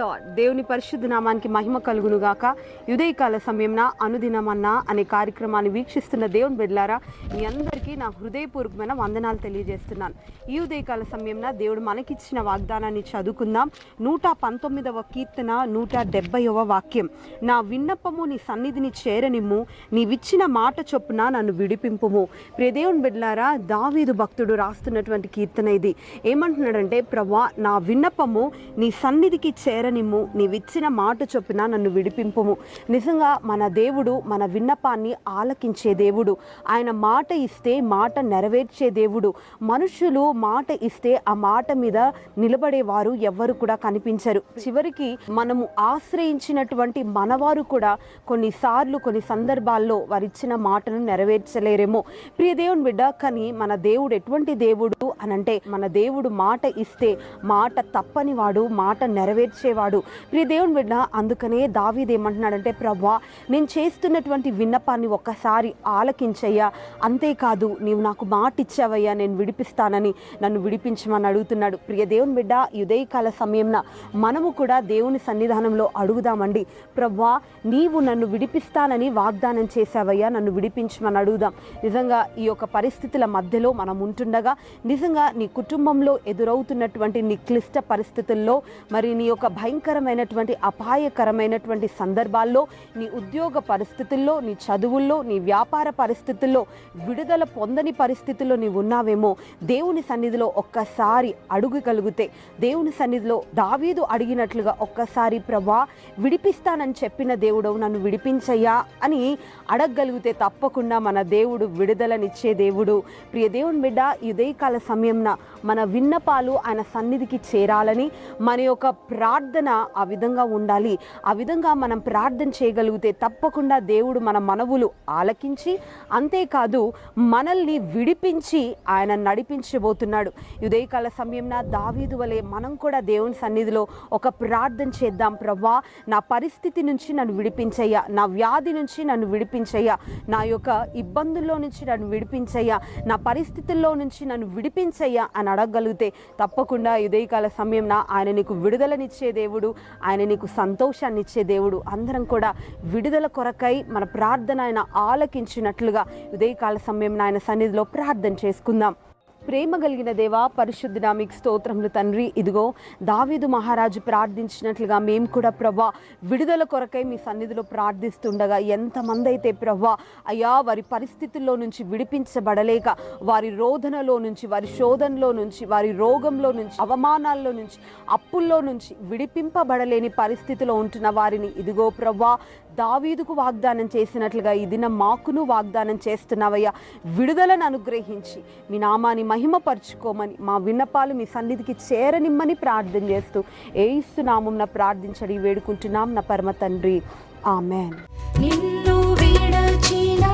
Lord. దేవుని పరిశుద్ధ నామానికి మహిమ కలుగును గాక. ఉదయకాల సమయంన అనుదినమన్నా అనే కార్యక్రమాన్ని వీక్షిస్తున్న దేవుని బిడ్డలారా, మీ అందరికీ నా హృదయపూర్వకమైన వందనాలు తెలియజేస్తున్నాను. ఈ ఉదయకాల సమయంన దేవుడు మనకిచ్చిన వాగ్దానాన్ని చదువుకుందాం. 119వ కీర్తన 170వ వాక్యం. నా విన్నపము నీ సన్నిధిని చేరనిమ్ము, నీవిచ్చిన మాట చొప్పున నన్ను విడిపింపుము. ప్రియ దేవుని బిడ్డలారా, దావీదు భక్తుడు రాస్తున్నటువంటి కీర్తన ఇది. ఏమంటున్నాడంటే, ప్రభువా నా విన్నపము నీ సన్నిధికి చేరనిమ్ము, నీవిచ్చిన మాట చొప్పున నన్ను విడిపింపుము. నిజంగా మన దేవుడు మన విన్నపాన్ని ఆలకించే దేవుడు. ఆయన మాట ఇస్తే మాట నెరవేర్చే దేవుడు. మనుషులు మాట ఇస్తే ఆ మాట మీద నిలబడేవారు ఎవ్వరు కూడా కనిపించరు. చివరికి మనము ఆశ్రయించినటువంటి మనవారు కూడా కొన్నిసార్లు కొన్ని సందర్భాల్లో వారిచ్చిన మాటను నెరవేర్చలేరేమో. ప్రియ దేవుని బిడ్డ, కానీ మన దేవుడు ఎటువంటి దేవుడు అనంటే, మన దేవుడు మాట ఇస్తే మాట తప్పని వాడు, మాట నెరవేర్చేవాడు. ప్రియ దేవుని బిడ్డ, అందుకనే దావీదు ఏమంటున్నాడంటే, ప్రభువా నేను చేస్తున్నటువంటి విన్నపాన్ని ఒక్కసారి ఆలకించయ్యా, అంతేకాదు నీవు నాకు మాట ఇచ్చావయ్యా, నేను విడిపిస్తానని నన్ను విడిపించమని అడుగుతున్నాడు. ప్రియ దేవుని బిడ్డ, ఉదయకాల సమయంన మనము కూడా దేవుని సన్నిధానంలో అడుగుదామండి. ప్రభువా నీవు నన్ను విడిపిస్తానని వాగ్దానం చేశావయ్యా, నన్ను విడిపించమని అడుగుదాం. నిజంగా ఈ యొక్క పరిస్థితుల మధ్యలో మనం ఉంటుండగా, నిజంగా నీ కుటుంబంలో ఎదురవుతున్నటువంటి నీ క్లిష్ట పరిస్థితుల్లో, మరి నీ యొక్క భయంకరమైనటువంటి అపాయకరమైనటువంటి సందర్భాల్లో, నీ ఉద్యోగ పరిస్థితుల్లో, నీ చదువుల్లో, నీ వ్యాపార పరిస్థితుల్లో విడుదల పొందని పరిస్థితుల్లో నీవు ఉన్నావేమో. దేవుని సన్నిధిలో ఒక్కసారి అడుగగలిగితే, దేవుని సన్నిధిలో దావీదు అడిగినట్లుగా ఒక్కసారి ప్రభువా విడిపిస్తానని చెప్పిన దేవుడు నన్ను విడిపించయ్యా అని అడగగలిగితే తప్పకుండా మన దేవుడు విడుదలనిచ్చే దేవుడు. ప్రియ దేవుని బిడ్డ, ఉదయకాల సమయంన మన విన్నపాలు ఆయన సన్నిధికి చేరాలని, మన యొక్క ప్రార్థన ఆ విధంగా ఉండాలి. ఆ విధంగా మనం ప్రార్థన చేయగలిగితే తప్పకుండా దేవుడు మన మనవులు ఆలకించి, అంతేకాదు మనల్ని విడిపించి ఆయన నడిపించబోతున్నాడు. ఉదయకాల సమయంన దావీదు వలె మనం కూడా దేవుని సన్నిధిలో ఒక ప్రార్థన చేద్దాం. ప్రభువా నా పరిస్థితి నుంచి నన్ను విడిపించయ్యా, నా వ్యాధి నుంచి నన్ను విడిపించయ్యా, నా యొక్క ఇబ్బందుల్లో నుంచి నన్ను విడిపించయ్యా, నా పరిస్థితుల్లో నుంచి నన్ను విడిపించయ్యా అని అడగగలిగితే తప్పకుండా ఉదయకాల సమయంన ఆయన నీకు విడుదలనిచ్చే దేవుడు, ఆయన నీకు సంతోషాన్ని ఇచ్చే దేవుడు. అందరం కూడా విడుదల కొరకై మన ప్రార్థన ఆయన ఆలకించినట్లుగా ఉదయకాల సమయంన ఆయన సన్నిధిలో ప్రార్థన చేసుకుందాం. ప్రేమ కలిగిన దేవా, పరిశుద్ధుడా, మీకు స్తోత్రములు తండ్రి. ఇదిగో దావీదు మహారాజు ప్రార్థించినట్లుగా మేము కూడా ప్రభా విడుదల కొరకై మీ సన్నిధిలో ప్రార్థిస్తుండగా, ఎంతమంది అయితే ప్రభా అయ్యా వారి పరిస్థితుల్లో నుంచి విడిపించబడలేక, వారి రోదనలో నుంచి, వారి శోధనలో నుంచి, వారి రోగంలో నుంచి, అవమానాల్లో నుంచి, అప్పుల్లో నుంచి విడిపింపబడలేని పరిస్థితిలో ఉంటున్న వారిని ఇదిగో ప్రభా దావీదుకు వాగ్దానం చేసినట్లుగా ఈ దినం మాకును వాగ్దానం చేస్తున్నావయ్యా. విడుదలను అనుగ్రహించి మీ నామాన్ని మహిమపరచుకోమని, మా విన్నపాలు మీ సన్నిధికి చేరనిమ్మని ప్రార్థన చేస్తూ యేసు నామమున ప్రార్థించడి వేడుకుంటున్నాం నా పరమ తండ్రి. ఆమెన్. నిన్ను విడచిన